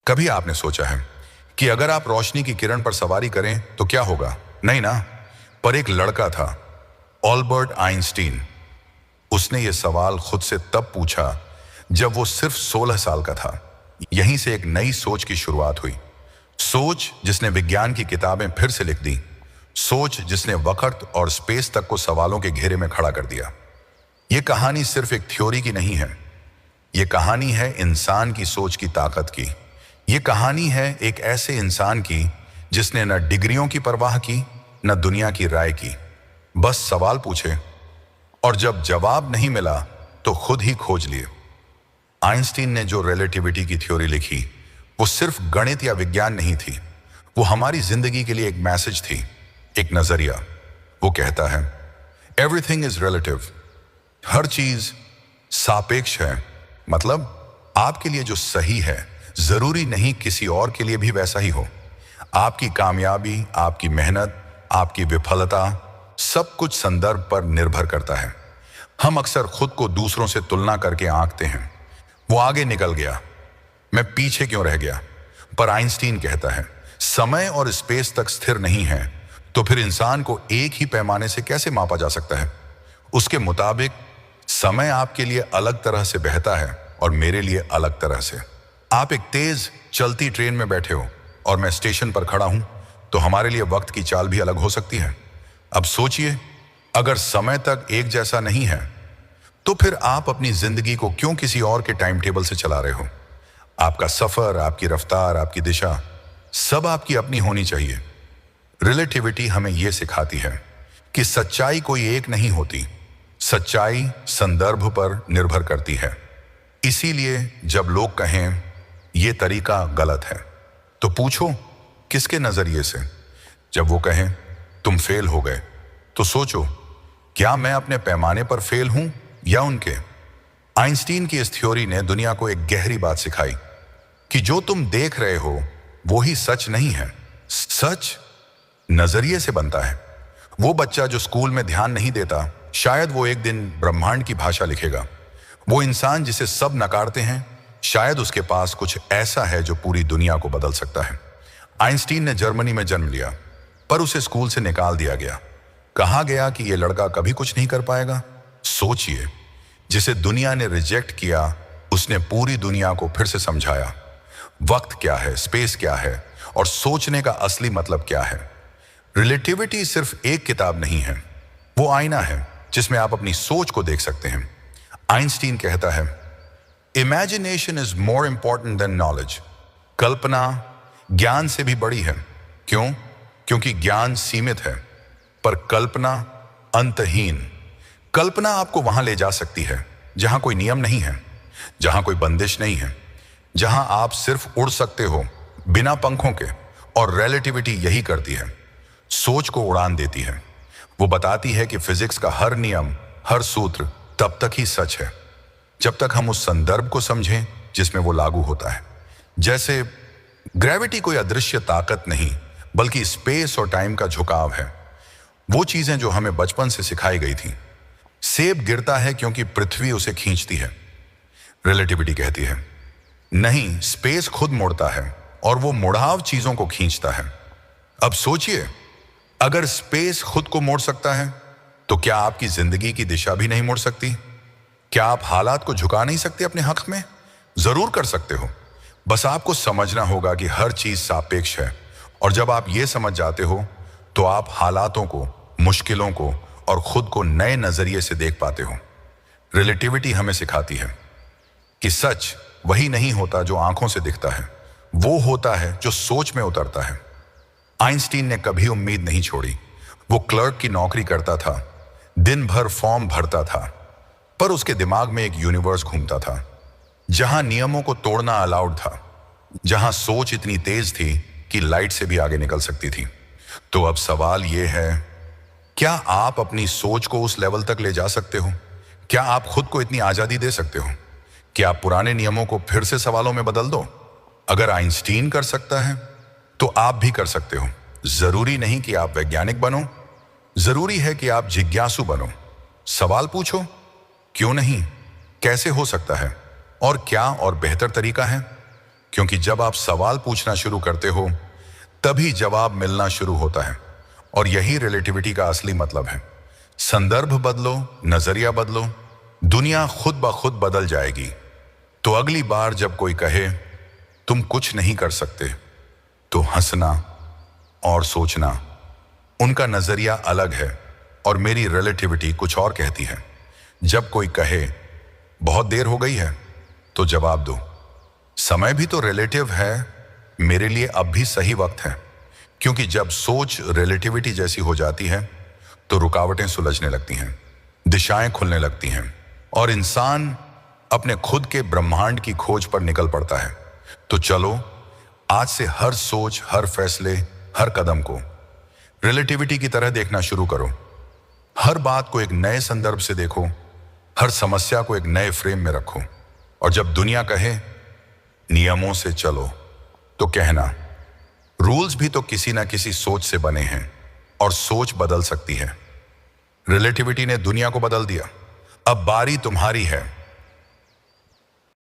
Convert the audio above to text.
कभी आपने सोचा है कि अगर आप रोशनी की किरण पर सवारी करें तो क्या होगा? नहीं ना। पर एक लड़का था, ऑल्बर्ट आइंस्टीन। उसने ये सवाल खुद से तब पूछा जब वो सिर्फ 16 साल का था। यहीं से एक नई सोच की शुरुआत हुई। सोच जिसने विज्ञान की किताबें फिर से लिख दी। सोच जिसने वक्त और स्पेस तक को सवालों के घेरे में खड़ा कर दिया। ये कहानी सिर्फ एक थ्योरी की नहीं है। ये कहानी है इंसान की सोच की ताकत की। ये कहानी है एक ऐसे इंसान की जिसने न डिग्रियों की परवाह की, न दुनिया की राय की। बस सवाल पूछे और जब जवाब नहीं मिला तो खुद ही खोज लिए। आइंस्टीन ने जो रिलेटिविटी की थ्योरी लिखी वो सिर्फ गणित या विज्ञान नहीं थी। वो हमारी जिंदगी के लिए एक मैसेज थी, एक नजरिया। वो कहता है, एवरीथिंग इज रिलेटिव। हर चीज सापेक्ष है। मतलब आपके लिए जो सही है जरूरी नहीं किसी और के लिए भी वैसा ही हो। आपकी कामयाबी, आपकी मेहनत, आपकी विफलता, सब कुछ संदर्भ पर निर्भर करता है। हम अक्सर खुद को दूसरों से तुलना करके आंकते हैं। वो आगे निकल गया, मैं पीछे क्यों रह गया? पर आइंस्टीन कहता है, समय और स्पेस तक स्थिर नहीं है तो फिर इंसान को एक ही पैमाने से कैसे मापा जा सकता है? उसके मुताबिक समय आपके लिए अलग तरह से बहता है और मेरे लिए अलग तरह से। आप एक तेज चलती ट्रेन में बैठे हो और मैं स्टेशन पर खड़ा हूं तो हमारे लिए वक्त की चाल भी अलग हो सकती है। अब सोचिए, अगर समय तक एक जैसा नहीं है तो फिर आप अपनी जिंदगी को क्यों किसी और के टाइम टेबल से चला रहे हो? आपका सफर, आपकी रफ्तार, आपकी दिशा, सब आपकी अपनी होनी चाहिए। रिलेटिविटी हमें यह सिखाती है कि सच्चाई कोई एक नहीं होती। सच्चाई संदर्भ पर निर्भर करती है। इसीलिए जब लोग कहें यह तरीका गलत है तो पूछो किसके नजरिए से। जब वो कहें तुम फेल हो गए तो सोचो, क्या मैं अपने पैमाने पर फेल हूं या उनके? आइंस्टीन की इस थ्योरी ने दुनिया को एक गहरी बात सिखाई कि जो तुम देख रहे हो वो ही सच नहीं है। सच नजरिए से बनता है। वो बच्चा जो स्कूल में ध्यान नहीं देता, शायद वो एक दिन ब्रह्मांड की भाषा लिखेगा। वो इंसान जिसे सब नकारते हैं, शायद उसके पास कुछ ऐसा है जो पूरी दुनिया को बदल सकता है। आइंस्टीन ने जर्मनी में जन्म लिया, पर उसे स्कूल से निकाल दिया गया। कहा गया कि यह लड़का कभी कुछ नहीं कर पाएगा। सोचिए, जिसे दुनिया ने रिजेक्ट किया उसने पूरी दुनिया को फिर से समझाया। वक्त क्या है, स्पेस क्या है और सोचने का असली मतलब क्या है। रिलेटिविटी सिर्फ एक किताब नहीं है, वो आईना है जिसमें आप अपनी सोच को देख सकते हैं। आइंस्टीन कहता है, imagination is more important than knowledge. कल्पना ज्ञान से भी बड़ी है। क्यों? क्योंकि ज्ञान सीमित है पर कल्पना अंतहीन। कल्पना आपको वहां ले जा सकती है जहां कोई नियम नहीं है, जहां कोई बंदिश नहीं है, जहां आप सिर्फ उड़ सकते हो बिना पंखों के। और रिलेटिविटी यही करती है, सोच को उड़ान देती है। वो बताती है कि फिजिक्स का हर नियम, हर सूत्र तब तक ही सच है जब तक हम उस संदर्भ को समझें जिसमें वो लागू होता है। जैसे ग्रेविटी कोई अदृश्य ताकत नहीं बल्कि स्पेस और टाइम का झुकाव है। वो चीजें जो हमें बचपन से सिखाई गई थी। सेब गिरता है क्योंकि पृथ्वी उसे खींचती है। रिलेटिविटी कहती है, नहीं, स्पेस खुद मुड़ता है और वो मुड़ाव चीजों को खींचता है। अब सोचिए, अगर स्पेस खुद को मोड़ सकता है तो क्या आपकी जिंदगी की दिशा भी नहीं मुड़ सकती? क्या आप हालात को झुका नहीं सकते अपने हक में? जरूर कर सकते हो। बस आपको समझना होगा कि हर चीज सापेक्ष है और जब आप ये समझ जाते हो तो आप हालातों को, मुश्किलों को और खुद को नए नजरिए से देख पाते हो। रिलेटिविटी हमें सिखाती है कि सच वही नहीं होता जो आंखों से दिखता है, वो होता है जो सोच में उतरता है। आइंस्टीन ने कभी उम्मीद नहीं छोड़ी। वो क्लर्क की नौकरी करता था, दिन भर फॉर्म भरता था, पर उसके दिमाग में एक यूनिवर्स घूमता था जहां नियमों को तोड़ना अलाउड था, जहां सोच इतनी तेज थी कि लाइट से भी आगे निकल सकती थी। तो अब सवाल यह है, क्या आप अपनी सोच को उस लेवल तक ले जा सकते हो? क्या आप खुद को इतनी आजादी दे सकते हो कि आप पुराने नियमों को फिर से सवालों में बदल दो? अगर आइंस्टीन कर सकता है तो आप भी कर सकते हो। जरूरी नहीं कि आप वैज्ञानिक बनो, जरूरी है कि आप जिज्ञासु बनो। सवाल पूछो, क्यों नहीं, कैसे हो सकता है और क्या और बेहतर तरीका है। क्योंकि जब आप सवाल पूछना शुरू करते हो तभी जवाब मिलना शुरू होता है। और यही रिलेटिविटी का असली मतलब है। संदर्भ बदलो, नजरिया बदलो, दुनिया खुद ब खुद बदल जाएगी। तो अगली बार जब कोई कहे तुम कुछ नहीं कर सकते, तो हंसना और सोचना उनका नजरिया अलग है और मेरी रिलेटिविटी कुछ और कहती है। जब कोई कहे बहुत देर हो गई है, तो जवाब दो समय भी तो रिलेटिव है, मेरे लिए अब भी सही वक्त है। क्योंकि जब सोच रिलेटिविटी जैसी हो जाती है तो रुकावटें सुलझने लगती हैं, दिशाएं खुलने लगती हैं और इंसान अपने खुद के ब्रह्मांड की खोज पर निकल पड़ता है। तो चलो आज से हर सोच, हर फैसले, हर कदम को रिलेटिविटी की तरह देखना शुरू करो। हर बात को एक नए संदर्भ से देखो, हर समस्या को एक नए फ्रेम में रखो। और जब दुनिया कहे नियमों से चलो, तो कहना रूल्स भी तो किसी ना किसी सोच से बने हैं और सोच बदल सकती है। रिलेटिविटी ने दुनिया को बदल दिया, अब बारी तुम्हारी है